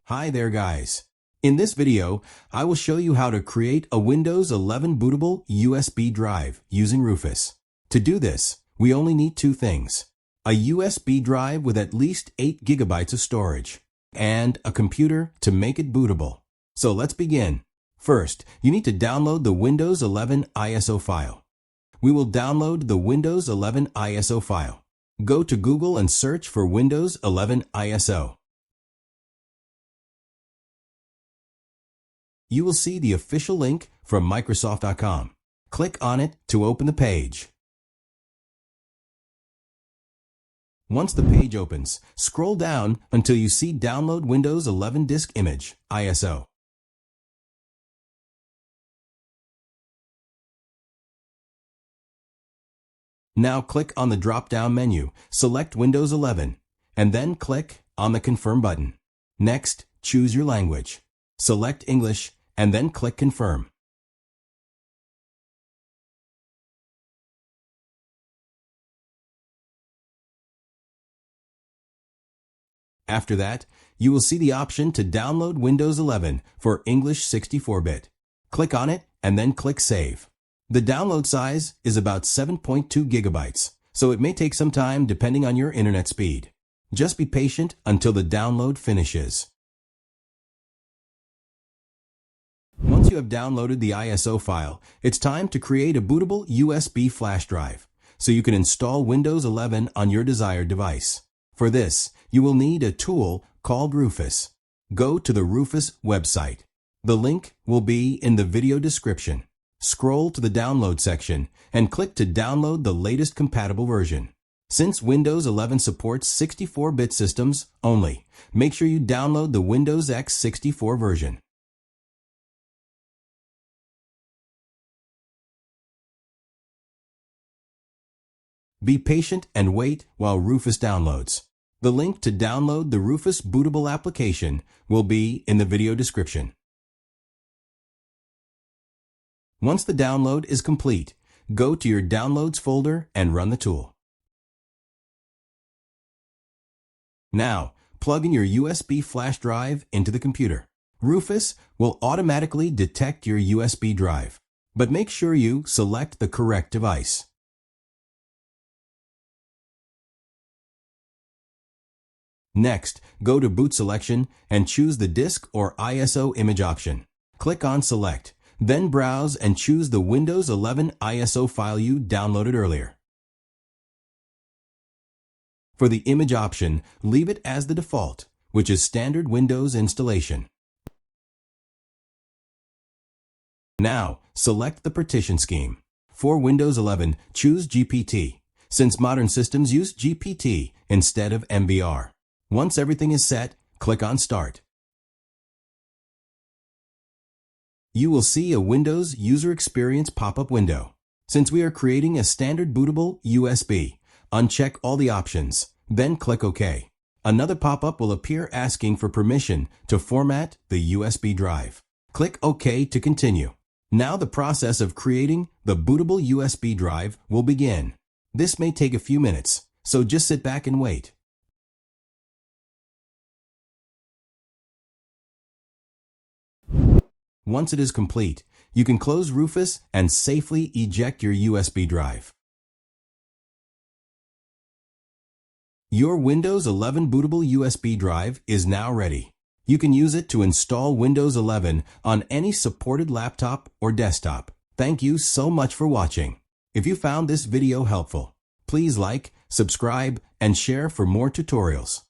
Hi there guys. In this video, I will show you how to create a Windows 11 bootable USB drive using Rufus. To do this, we only need two things: a USB drive with at least 8 GB of storage, and a computer to make it bootable. So let's begin. First, you need to download the Windows 11 ISO file. We will download the Windows 11 ISO file. Go to Google and search for Windows 11 ISO. You will see the official link from Microsoft.com. Click on it to open the page. Once the page opens, scroll down until you see Download Windows 11 Disk Image, ISO. Now click on the drop-down menu, select Windows 11, and then click on the Confirm button. Next, choose your language. Select English, and then click Confirm. After that, you will see the option to download Windows 11 for English 64-bit. Click on it, and then click Save. The download size is about 7.2 GB, so it may take some time depending on your internet speed. Just be patient until the download finishes. Once you have downloaded the ISO file, it's time to create a bootable USB flash drive, so you can install Windows 11 on your desired device. For this, you will need a tool called Rufus. Go to the Rufus website. The link will be in the video description. Scroll to the download section and click to download the latest compatible version. Since Windows 11 supports 64-bit systems only, make sure you download the Windows x64 version. Be patient and wait while Rufus downloads. The link to download the Rufus bootable application will be in the video description. Once the download is complete, go to your Downloads folder and run the tool. Now, plug in your USB flash drive into the computer. Rufus will automatically detect your USB drive, but make sure you select the correct device. Next, go to Boot Selection and choose the Disk or ISO image option. Click on Select, then browse and choose the Windows 11 ISO file you downloaded earlier. For the image option, leave it as the default, which is standard Windows installation. Now, select the partition scheme. For Windows 11, choose GPT, since modern systems use GPT instead of MBR. Once everything is set, click on Start. You will see a Windows User Experience pop-up window. Since we are creating a standard bootable USB, uncheck all the options, then click OK. Another pop-up will appear asking for permission to format the USB drive. Click OK to continue. Now the process of creating the bootable USB drive will begin. This may take a few minutes, so just sit back and wait. Once it is complete, you can close Rufus and safely eject your USB drive. Your Windows 11 bootable USB drive is now ready. You can use it to install Windows 11 on any supported laptop or desktop. Thank you so much for watching. If you found this video helpful, please like, subscribe, and share for more tutorials.